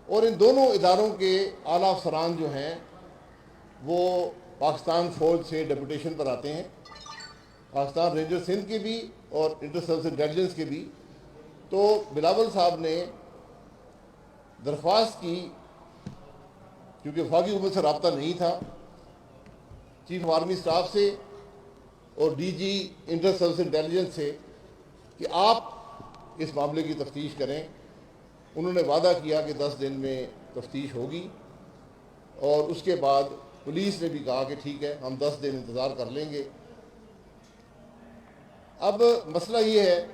اور ان دونوں اداروں کے اعلیٰ افسران جو ہیں وہ پاکستان فوج سے ڈپوٹیشن پر آتے ہیں، پاکستان رینجر سندھ کے بھی اور انٹر سروس انٹیلیجنس کے بھی۔ تو بلاول صاحب نے درخواست کی، کیونکہ وفاقی حکومت سے رابطہ نہیں تھا، چیف آف آرمی اسٹاف سے اور D G inter service intelligence سے، کہ آپ اس معاملے کی تفتیش کریں۔ انہوں نے وعدہ کیا کہ 10 دن میں تفتیش ہوگی، اور اس کے بعد پولیس نے بھی کہا کہ ٹھیک ہے، ہم 10 دن انتظار کر لیں گے۔ اب مسئلہ یہ ہے،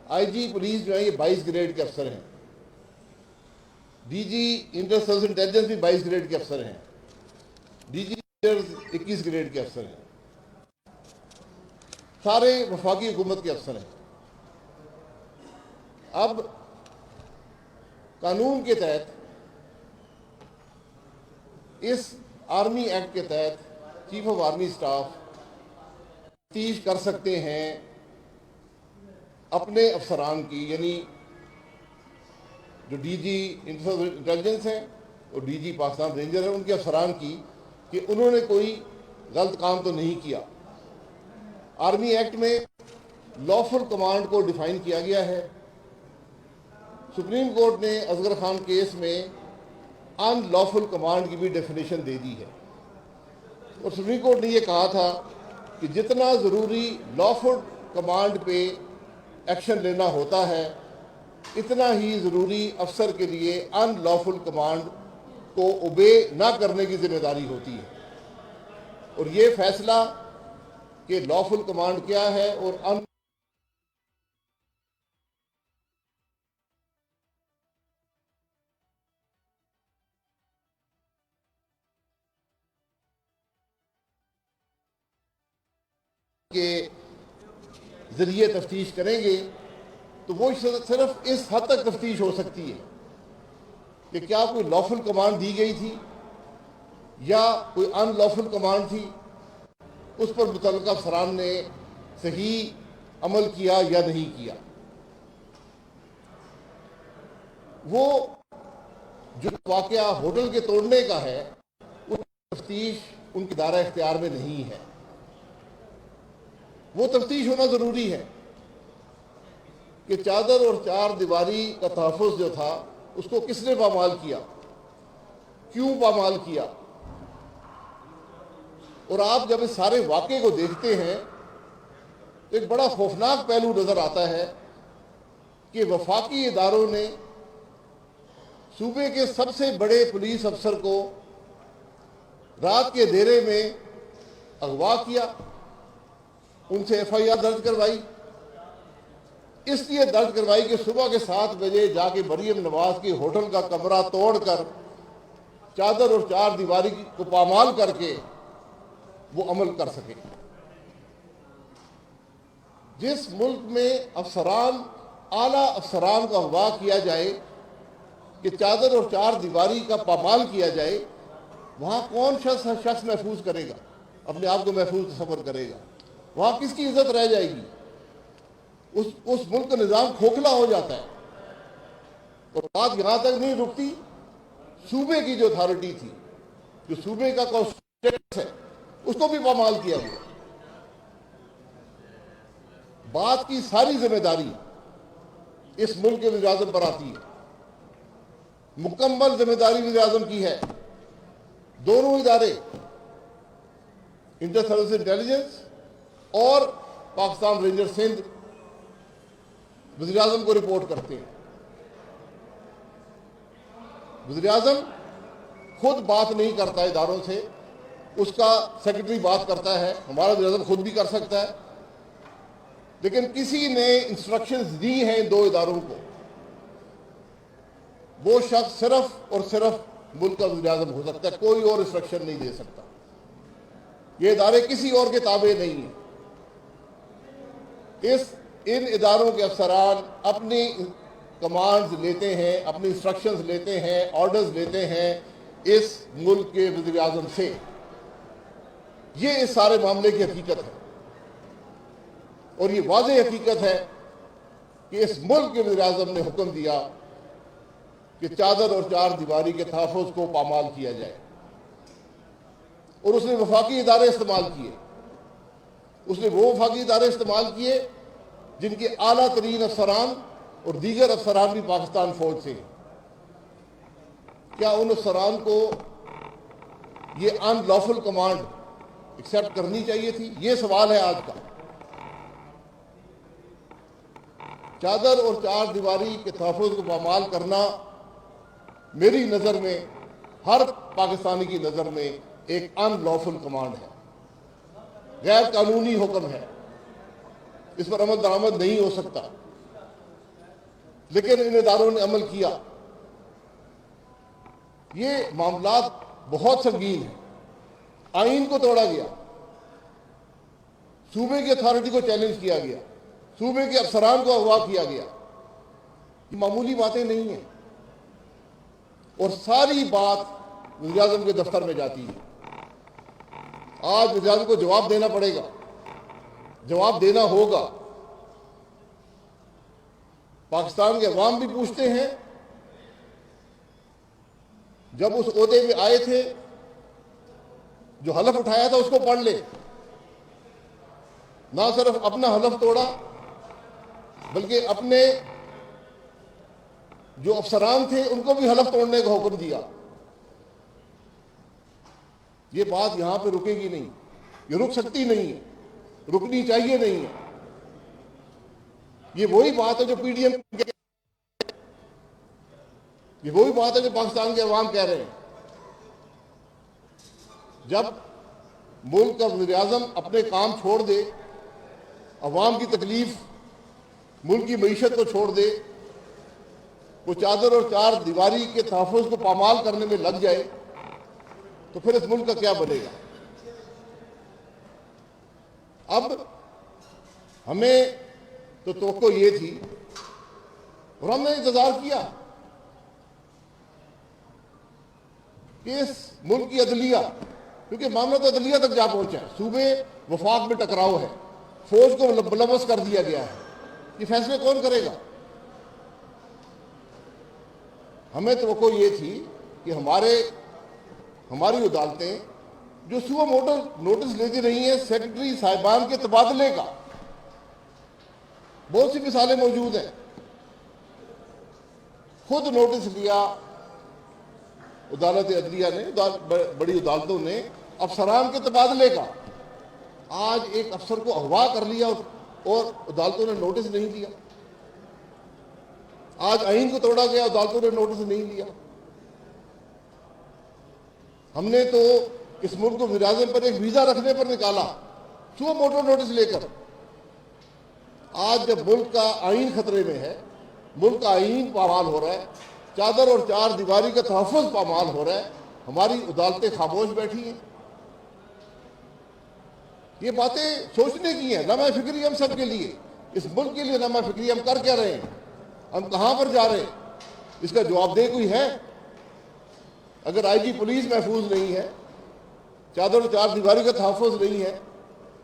آئی جی پولیس جو ہے یہ 22 گریڈ کے افسر ہیں، D G inter service intelligence بھی 22 گریڈ کے افسر ہیں، ڈی جی 21 گریڈ کے افسر ہیں، سارے وفاقی حکومت کے افسر ہیں۔ اب قانون کے تحت، اس آرمی ایکٹ کے تحت چیف آف آرمی اسٹاف تفتیش کر سکتے ہیں اپنے افسران کی، یعنی جو ڈی جی انٹیلیجنس ہیں اور ڈی جی پاکستان رینجر ہیں، ان کے افسران کی، کہ انہوں نے کوئی غلط کام تو نہیں کیا۔ آرمی ایکٹ میں لافل کمانڈ کو ڈیفائن کیا گیا ہے۔ سپریم کورٹ نے اصغر خان کیس میں ان لافل کمانڈ کی بھی ڈیفینیشن دے دی ہے، اور سپریم کورٹ نے یہ کہا تھا کہ جتنا ضروری لافل کمانڈ پہ ایکشن لینا ہوتا ہے، اتنا ہی ضروری افسر کے لیے ان لافل کمانڈ کو اوبے نہ کرنے کی ذمہ داری ہوتی ہے۔ اور یہ فیصلہ کہ لافل کمانڈ کیا ہے اور ان کے ذریعے تفتیش کریں گے، تو وہ صرف اس حد تک تفتیش ہو سکتی ہے کہ کیا کوئی لافل کمانڈ دی گئی تھی یا کوئی ان لافل کمانڈ تھی، اس پر متعلقہ افسران نے صحیح عمل کیا یا نہیں کیا۔ وہ جو واقعہ ہوٹل کے توڑنے کا ہے، اس تفتیش ان کے دائرہ اختیار میں نہیں ہے، وہ تفتیش ہونا ضروری ہے کہ چادر اور چار دیواری کا تحفظ جو تھا اس کو کس نے پامال کیا، کیوں پامال کیا۔ اور آپ جب اس سارے واقعے کو دیکھتے ہیں تو ایک بڑا خوفناک پہلو نظر آتا ہے کہ وفاقی اداروں نے صوبے کے سب سے بڑے پولیس افسر کو رات کے اندھیرے میں اغوا کیا، ان سے ایف آئی آر درج کروائی، اس لیے درج کروائی کہ صبح کے 7 بجے جا کے مریم نواز کی ہوٹل کا کمرہ توڑ کر چادر اور چار دیواری کو پامال کر کے وہ عمل کر سکے۔ جس ملک میں افسران، اعلیٰ افسران کا اغوا کیا جائے کہ چادر اور چار دیواری کا پامال کیا جائے، وہاں کون شخص محفوظ کرے گا، اپنے آپ کو محفوظ تصور کرے گا؟ وہاں کس کی عزت رہ جائے گی؟ اس ملک کا نظام کھوکھلا ہو جاتا ہے۔ اور بات یہاں تک نہیں رکتی، صوبے کی جو اتھارٹی تھی، جو صوبے کا کانسٹیٹس ہے، اس کو بھی پامال کیا گیا۔ بات کی ساری ذمہ داری اس ملک کے وزیر اعظم پر آتی ہے، مکمل ذمہ داری وزیر اعظم کی ہے۔ دونوں ادارے، انٹر سروس انٹیلیجنس اور پاکستان رینجر سندھ، وزیر اعظم کو رپورٹ کرتے ہیں۔ وزیر اعظم خود بات نہیں کرتا اداروں سے، اس کا سیکرٹری بات کرتا ہے، ہمارا وزیر اعظم خود بھی کر سکتا ہے، لیکن کسی نے انسٹرکشنز دی ہیں ان دو اداروں کو، وہ شخص صرف اور صرف ملک کا وزیر اعظم ہو سکتا ہے، کوئی اور انسٹرکشن نہیں دے سکتا۔ یہ ادارے کسی اور کے تابع نہیں ہیں۔ ان اداروں کے افسران اپنی کمانڈز لیتے ہیں، اپنی انسٹرکشنز لیتے ہیں، آرڈرز لیتے ہیں اس ملک کے وزیر اعظم سے۔ یہ اس سارے معاملے کی حقیقت ہے، اور یہ واضح حقیقت ہے کہ اس ملک کے وزیر اعظم نے حکم دیا کہ چادر اور چار دیواری کے تحفظ کو پامال کیا جائے، اور اس نے وفاقی ادارے استعمال کیے، اس نے وہ وفاقی ادارے استعمال کیے جن کے اعلیٰ ترین افسران اور دیگر افسران بھی پاکستان فوج سے ہیں۔ کیا ان افسران کو یہ ان لافل کمانڈ ایکسیپٹ کرنی چاہیے تھی؟ یہ سوال ہے آج کا۔ چادر اور چار دیواری کے تحفظ کو پامال کرنا میری نظر میں، ہر پاکستانی کی نظر میں، ایک ان لافل کمانڈ ہے، غیر قانونی حکم ہے، اس پر عمل درآمد نہیں ہو سکتا۔ لیکن ان اداروں نے عمل کیا۔ یہ معاملات بہت سنگین ہیں۔ آئین کو توڑا گیا، صوبے کی اتھارٹی کو چیلنج کیا گیا، صوبے کے افسران کو اغوا کیا گیا۔ یہ معمولی باتیں نہیں ہیں، اور ساری بات وزیر اعظم کے دفتر میں جاتی ہے۔ آج وزیر اعظم کو جواب دینا پڑے گا، جواب دینا ہوگا۔ پاکستان کے عوام بھی پوچھتے ہیں، جب اس عہدے میں آئے تھے جو حلف اٹھایا تھا اس کو پڑھ لے۔ نہ صرف اپنا حلف توڑا بلکہ اپنے جو افسران تھے ان کو بھی حلف توڑنے کا حکم دیا۔ یہ بات یہاں پہ رکے گی نہیں، یہ رک سکتی نہیں ہے، رکنی چاہیے نہیں ہے۔ یہ وہی بات ہے جو پی ڈی ایم، یہ وہی بات ہے جو پاکستان کے عوام کہہ رہے ہیں۔ جب ملک کا وزیر اعظم اپنے کام چھوڑ دے، عوام کی تکلیف، ملک کی معیشت کو چھوڑ دے، وہ چادر اور چار دیواری کے تحفظ کو پامال کرنے میں لگ جائے، تو پھر اس ملک کا کیا بنے گا؟ اب ہمیں تو توقع یہ تھی، اور ہم نے انتظار کیا کہ اس ملک کی عدلیہ، کیونکہ معاملہ تو عدلیہ تک جا پہنچا ہے، صوبے وفاق میں ٹکراؤ ہے، فوج کو ملوث کر دیا گیا ہے، یہ فیصلے کون کرے گا؟ ہمیں توقع یہ تھی کہ ہماری عدالتیں جو صبح موٹر نوٹس لیتی رہی ہیں سیکرٹری صاحبان کے تبادلے کا، بہت سی مثالیں موجود ہیں، خود نوٹس لیا عدالت عدلیہ نے، بڑی عدالتوں نے، افسران کے تبادلے کا۔ آج ایک افسر کو اغوا کر لیا اور عدالتوں نے نوٹس نہیں دیا۔ آج آئین کو توڑا گیا، عدالتوں نے نوٹس نہیں لیا۔ ہم نے تو اس ملک کو وزیر اعظم پر ایک ویزا رکھنے پر نکالا، صبح موٹر نوٹس لے کر۔ آج جب ملک کا آئین خطرے میں ہے، ملک کا آئین پامال ہو رہا ہے، چادر اور چار دیواری کا تحفظ پامال ہو رہا ہے، ہماری عدالتیں خاموش بیٹھی ہیں۔ یہ باتیں سوچنے کی ہیں، لمحہ فکری ہم سب کے لیے، اس ملک کے لیے لمحہ فکری۔ ہم کر کیا رہے ہیں؟ ہم کہاں پر جا رہے ہیں؟ اس کا جواب دہ کوئی ہے؟ اگر آئی جی پولیس محفوظ نہیں ہے، چادر و چار دیواری کا تحفظ نہیں ہے،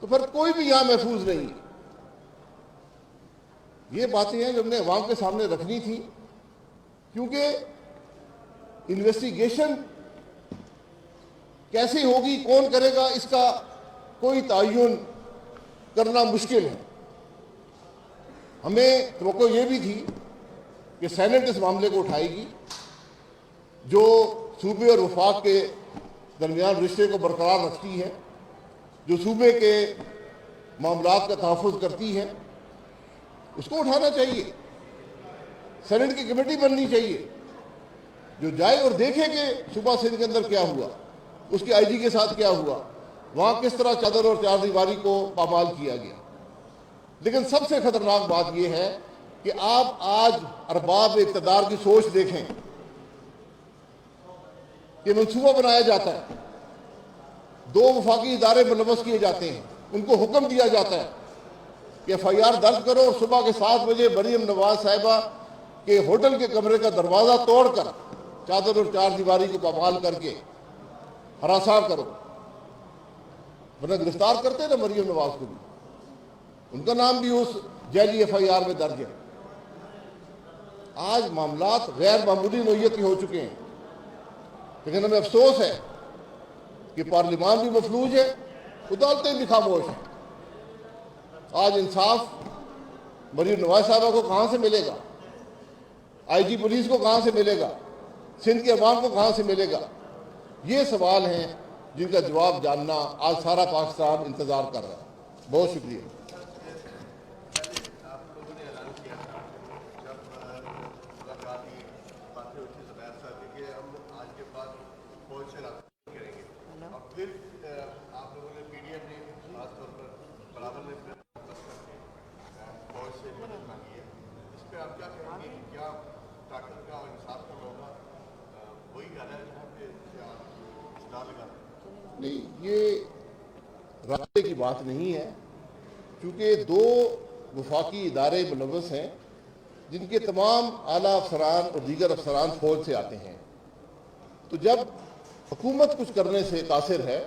تو پھر کوئی بھی یہاں محفوظ نہیں ہے۔ یہ باتیں ہیں جو ہم نے عوام کے سامنے رکھنی تھی، کیونکہ انویسٹیگیشن کیسے ہوگی، کون کرے گا، اس کا کوئی تعین کرنا مشکل ہے۔ ہمیں توقع یہ بھی تھی کہ سینٹ اس معاملے کو اٹھائے گی، جو صوبے اور وفاق کے درمیان رشتے کو برقرار رکھتی ہے، جو صوبے کے معاملات کا تحفظ کرتی ہے، اس کو اٹھانا چاہیے۔ سینٹ کی کمیٹی بننی چاہیے جو جائے اور دیکھے کہ صوبہ سندھ کے اندر کیا ہوا، اس کے آئی جی کے ساتھ کیا ہوا، وہاں کس طرح چادر اور چار دیواری کو پامال کیا گیا۔ لیکن سب سے خطرناک بات یہ ہے کہ آپ آج ارباب اقتدار کی سوچ دیکھیں کہ منصوبہ بنایا جاتا ہے، دو وفاقی ادارے ملوث کیے جاتے ہیں، ان کو حکم دیا جاتا ہے کہ ایف آئی آر درج کرو، اور صبح کے 7 بجے مریم نواز صاحبہ کے ہوٹل کے کمرے کا دروازہ توڑ کر چادر اور چار دیواری کو پامال کر کے ہراساں کرو، ورنہ گرفتار کرتے ہیں نا مریم نواز کو بھی، ان کا نام بھی اس جعلی ایف آئی آر میں درج ہے۔ آج معاملات غیر معمولی نوعیت کے ہو چکے ہیں، لیکن ہمیں افسوس ہے کہ پارلیمان بھی مفلوج ہے، عدالتیں بھی خاموش ہیں۔ آج انصاف مریم نواز صاحبہ کو کہاں سے ملے گا؟ آئی جی پولیس کو کہاں سے ملے گا؟ سندھ کے عوام کو کہاں سے ملے گا؟ یہ سوال ہیں جن کا جواب جاننا آج سارا پاکستان انتظار کر رہا ہے۔ بہت شکریہ۔ نہیں، یہ رابطے کی بات نہیں ہے، کیونکہ دو وفاقی ادارے ملوث ہیں جن کے تمام اعلیٰ افسران اور دیگر افسران فوج سے آتے ہیں۔ تو جب حکومت کچھ کرنے سے قاصر ہے،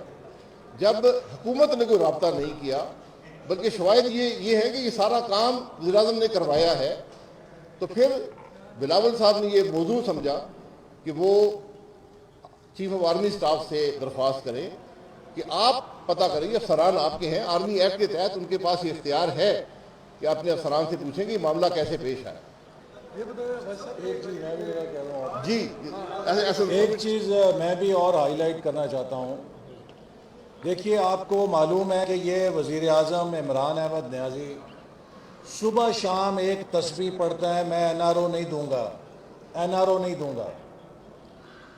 جب حکومت نے کوئی رابطہ نہیں کیا، بلکہ شواہد یہ ہے کہ یہ سارا کام وزیر اعظم نے کروایا ہے، تو پھر بلاول صاحب نے یہ موضوع سمجھا کہ وہ چیف آف آرمی اسٹاف سے درخواست کریں کہ آپ پتہ کریں، افسران آپ کے ہیں، آرمی ایکٹ کے تحت ان کے پاس یہ اختیار ہے کہ اپنے افسران سے پوچھیں کہ یہ معاملہ کیسے پیش آیا۔ ایک چیز میں بھی اور ہائی لائٹ کرنا چاہتا ہوں۔ دیکھیے، آپ کو معلوم ہے کہ یہ وزیر اعظم عمران احمد نیازی صبح شام ایک تسبیح پڑھتا ہے، میں این آر او نہیں دوں گا، این آر او نہیں دوں گا۔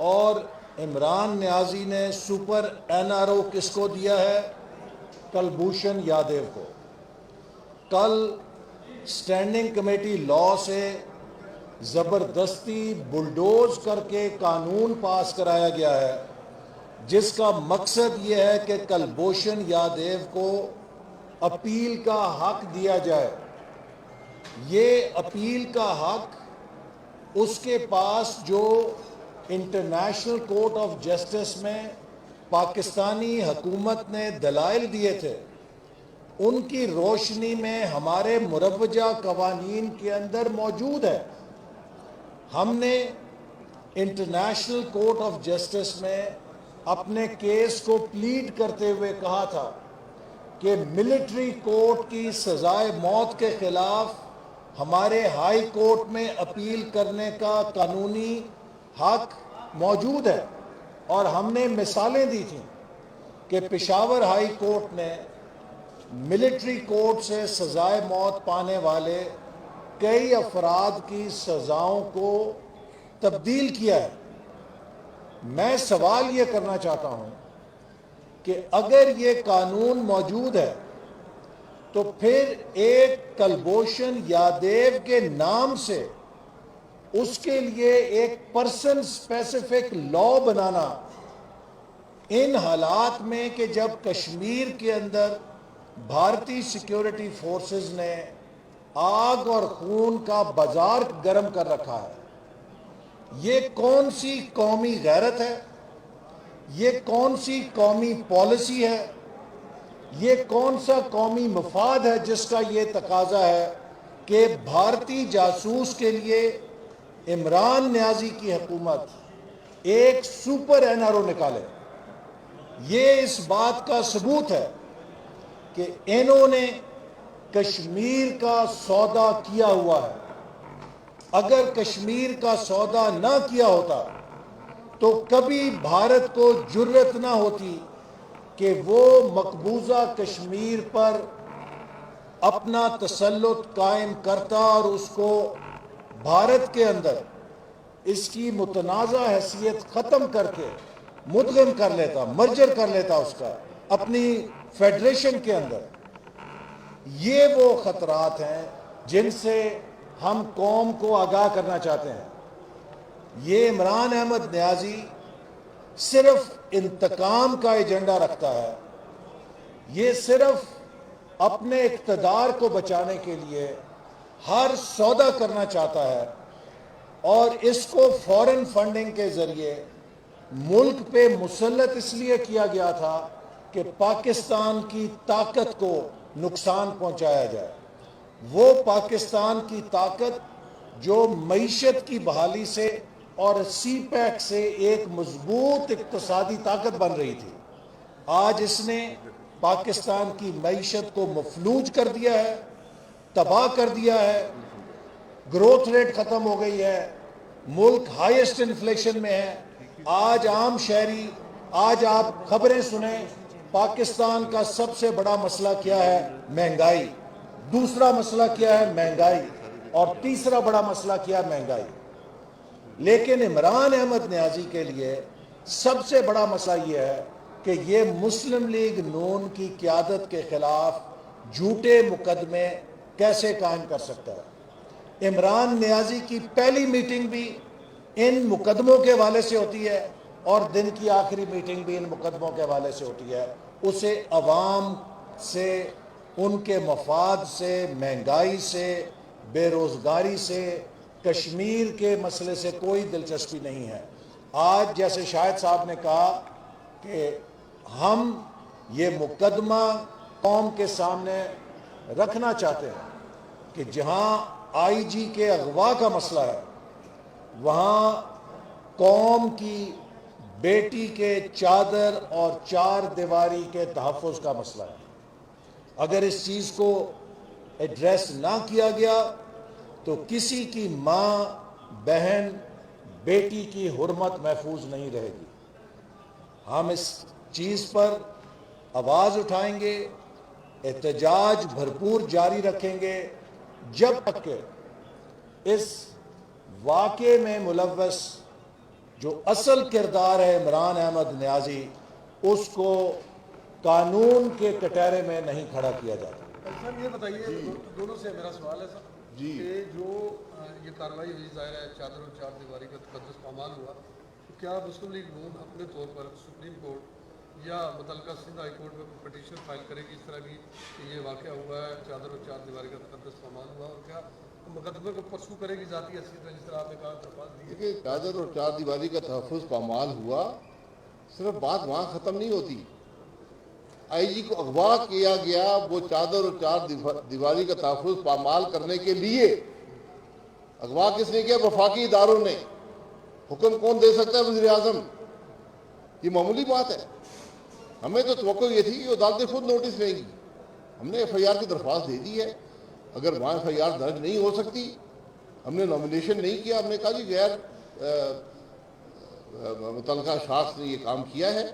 اور عمران نیازی نے سپر این آر او کس کو دیا ہے؟ کلبھوشن یادیو کو۔ کل اسٹینڈنگ کمیٹی لا سے زبردستی بلڈوز کر کے قانون پاس کرایا گیا ہے، جس کا مقصد یہ ہے کہ کلبھوشن یادیو کو اپیل کا حق دیا جائے۔ یہ اپیل کا حق اس کے پاس جو انٹرنیشنل کورٹ آف جسٹس میں پاکستانی حکومت نے دلائل دیے تھے، ان کی روشنی میں ہمارے مروجہ قوانین کے اندر موجود ہے۔ ہم نے انٹرنیشنل کورٹ آف جسٹس میں اپنے کیس کو پلیڈ کرتے ہوئے کہا تھا کہ ملٹری کورٹ کی سزائے موت کے خلاف ہمارے ہائی کورٹ میں اپیل کرنے کا قانونی حق موجود ہے، اور ہم نے مثالیں دی تھیں کہ پشاور ہائی کورٹ نے ملٹری کورٹ سے سزائے موت پانے والے کئی افراد کی سزاؤں کو تبدیل کیا ہے۔ میں سوال یہ کرنا چاہتا ہوں کہ اگر یہ قانون موجود ہے تو پھر ایک کلبھوشن یادیو کے نام سے اس کے لیے ایک پرسن اسپیسیفک لا بنانا، ان حالات میں کہ جب کشمیر کے اندر بھارتی سیکیورٹی فورسز نے آگ اور خون کا بازار گرم کر رکھا ہے، یہ کون سی قومی غیرت ہے؟ یہ کون سی قومی پالیسی ہے؟ یہ کون سا قومی مفاد ہے جس کا یہ تقاضا ہے کہ بھارتی جاسوس کے لیے عمران نیازی کی حکومت ایک سپر این آر او نکالے؟ یہ اس بات کا ثبوت ہے کہ انہوں نے کشمیر کا سودا کیا ہوا ہے۔ اگر کشمیر کا سودا نہ کیا ہوتا تو کبھی بھارت کو جرأت نہ ہوتی کہ وہ مقبوضہ کشمیر پر اپنا تسلط قائم کرتا اور اس کو بھارت کے اندر اس کی متنازع حیثیت ختم کر کے مدغم کر لیتا، مرجر کر لیتا اس کا اپنی فیڈریشن کے اندر۔ یہ وہ خطرات ہیں جن سے ہم قوم کو آگاہ کرنا چاہتے ہیں۔ یہ عمران احمد نیازی صرف انتقام کا ایجنڈا رکھتا ہے، یہ صرف اپنے اقتدار کو بچانے کے لیے ہر سودا کرنا چاہتا ہے، اور اس کو فورن فنڈنگ کے ذریعے ملک پہ مسلط اس لیے کیا گیا تھا کہ پاکستان کی طاقت کو نقصان پہنچایا جائے۔ وہ پاکستان کی طاقت جو معیشت کی بحالی سے اور سی پیک سے ایک مضبوط اقتصادی طاقت بن رہی تھی، آج اس نے پاکستان کی معیشت کو مفلوج کر دیا ہے، تباہ کر دیا ہے، گروتھ ریٹ ختم ہو گئی ہے، ملک ہائیسٹ انفلیشن میں ہے۔ آج عام شہری، آج آپ خبریں سنیں، پاکستان کا سب سے بڑا مسئلہ کیا ہے؟ مہنگائی۔ دوسرا مسئلہ کیا ہے؟ مہنگائی۔ اور تیسرا بڑا مسئلہ کیا ہے؟ مہنگائی۔ لیکن عمران احمد نیازی کے لیے سب سے بڑا مسئلہ یہ ہے کہ یہ مسلم لیگ نون کی قیادت کے خلاف جھوٹے مقدمے کیسے قائم کر سکتا ہے۔ عمران نیازی کی پہلی میٹنگ بھی ان مقدموں کے حوالے سے ہوتی ہے اور دن کی آخری میٹنگ بھی ان مقدموں کے حوالے سے ہوتی ہے۔ اسے عوام سے، ان کے مفاد سے، مہنگائی سے، بے روزگاری سے، کشمیر کے مسئلے سے کوئی دلچسپی نہیں ہے۔ آج جیسے شاہد صاحب نے کہا کہ ہم یہ مقدمہ قوم کے سامنے رکھنا چاہتے ہیں کہ جہاں آئی جی کے اغوا کا مسئلہ ہے، وہاں قوم کی بیٹی کے چادر اور چار دیواری کے تحفظ کا مسئلہ ہے۔ اگر اس چیز کو ایڈریس نہ کیا گیا تو کسی کی ماں، بہن، بیٹی کی حرمت محفوظ نہیں رہے گی۔ ہم اس چیز پر آواز اٹھائیں گے، احتجاج بھرپور جاری رکھیں گے جب تک کہ اس واقعے میں ملوث جو اصل کردار ہے عمران احمد نیازی، اس کو قانون کے کٹہرے میں نہیں کھڑا کیا جاتا۔ سر یہ بتائیے، دونوں سے میرا سوال ہے سر کہ جو یہ کارروائی ہوئی، ظاہر ہے چادر اور چار دیواری کا تقدس پامال ہوا، تو کیا مسلم لیگ نون اپنے طور پر سپریم کورٹ یا متعلقہ سندھ ہائی کورٹ میں پٹیشن فائل کرے گی اس طرح کی کہ یہ واقعہ ہوا ہے، چادر اور چار دیواری کا تقدس پامال ہوا، اور کیا مقدمے کو پرسو کرے گی ذاتی حیثیت میں، جس طرح آپ نے کہا درخواست دی ہے؟ دیکھیے، چادر اور چار دیواری کا تحفظ پامال ہوا، صرف بات وہاں ختم نہیں ہوتی۔ آئی جی کو اغوا کیا گیا، وہ چادر اور چار دیواری کا تحفظ پامال کرنے کے لیے۔ اغوا کس نے کیا؟ وفاقی اداروں نے۔ حکم کون دے سکتا ہے؟ وزیر اعظم۔ یہ معمولی بات ہے۔ ہمیں تو توقع یہ تھی کہ عدالتیں خود نوٹس لیں گی۔ ہم نے ایف آئی آر کی درخواست دے دی ہے۔ اگر وہاں ایف آئی آر درج نہیں ہو سکتی، ہم نے نامینیشن نہیں کیا، ہم نے کہا جی غیر متعلقہ شخص نے یہ کام کیا ہے،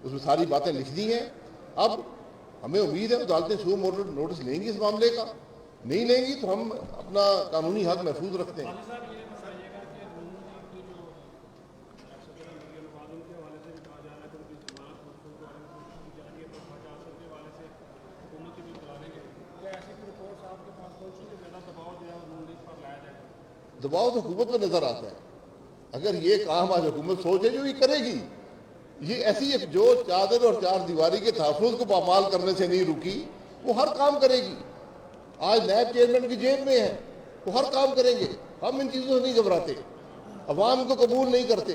اس میں ساری باتیں لکھ دی ہیں۔ اب ہمیں امید ہے عدالتیں سو نوٹس لیں گی اس معاملے کا۔ نہیں لیں گی تو ہم اپنا قانونی حق محفوظ رکھتے ہیں۔ دباؤ تو حکومت پہ نظر آتا ہے۔ اگر یہ کام آج حکومت سوچے جو یہ کرے گی، یہ ایسی جو چادر اور چار دیواری کے تحفظ کو پامال کرنے سے نہیں رکی، وہ ہر کام کرے گی۔ آج نیب چیئرمین کی جیب میں ہے، وہ ہر کام کریں گے۔ ہم ان چیزوں سے نہیں گھبراتے، عوام کو قبول نہیں کرتے۔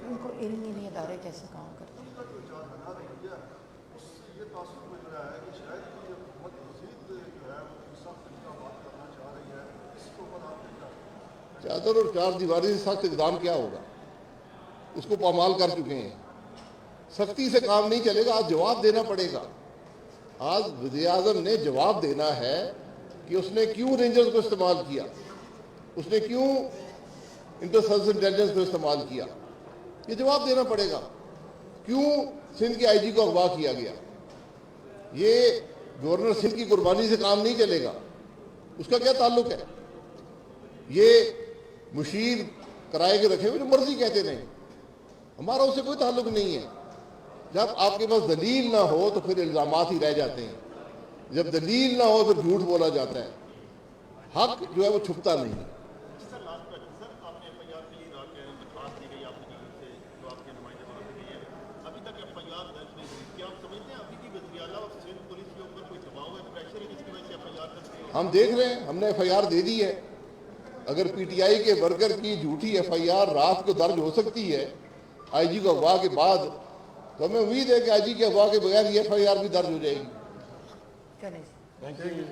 ان کو علمی ادارے کیسے کام کرتے ہیں؟ چادر اور چار دیواری سے سخت اقدام کیا ہوگا؟ اس کو پامال کر چکے ہیں۔ سختی سے کام نہیں چلے گا، آج جواب دینا پڑے گا۔ آج وزیر اعظم نے جواب دینا ہے کہ اس نے کیوں رینجرز کو استعمال کیا، اس نے کیوں انٹر سروس انٹیلیجنس کو استعمال کیا، یہ جواب دینا پڑے گا۔ کیوں سندھ کے آئی جی کو اغوا کیا گیا؟ یہ گورنر سندھ کی قربانی سے کام نہیں چلے گا۔ اس کا کیا تعلق ہے؟ یہ مشیر کرائے کے رکھے ہوئے جو مرضی کہتے رہیں، ہمارا اس سے کوئی تعلق نہیں ہے۔ جب آپ کے پاس دلیل نہ ہو تو پھر الزامات ہی رہ جاتے ہیں، جب دلیل نہ ہو پھر جھوٹ بولا جاتا ہے۔ حق جو ہے وہ چھپتا نہیں۔ ہم دیکھ رہے ہیں, ہم نے ایف آئی آر دے دی ہے. اگر پی ٹی آئی کے ورکر کی جھوٹی ایف آئی آر رات کو درج ہو سکتی ہے آئی جی کو اغوا کے بعد, تو ہمیں امید ہے کہ آئی جی کے اغوا کے بغیر یہ ایف آئی آر بھی درج ہو جائے گی. چلیں جی. Thank you.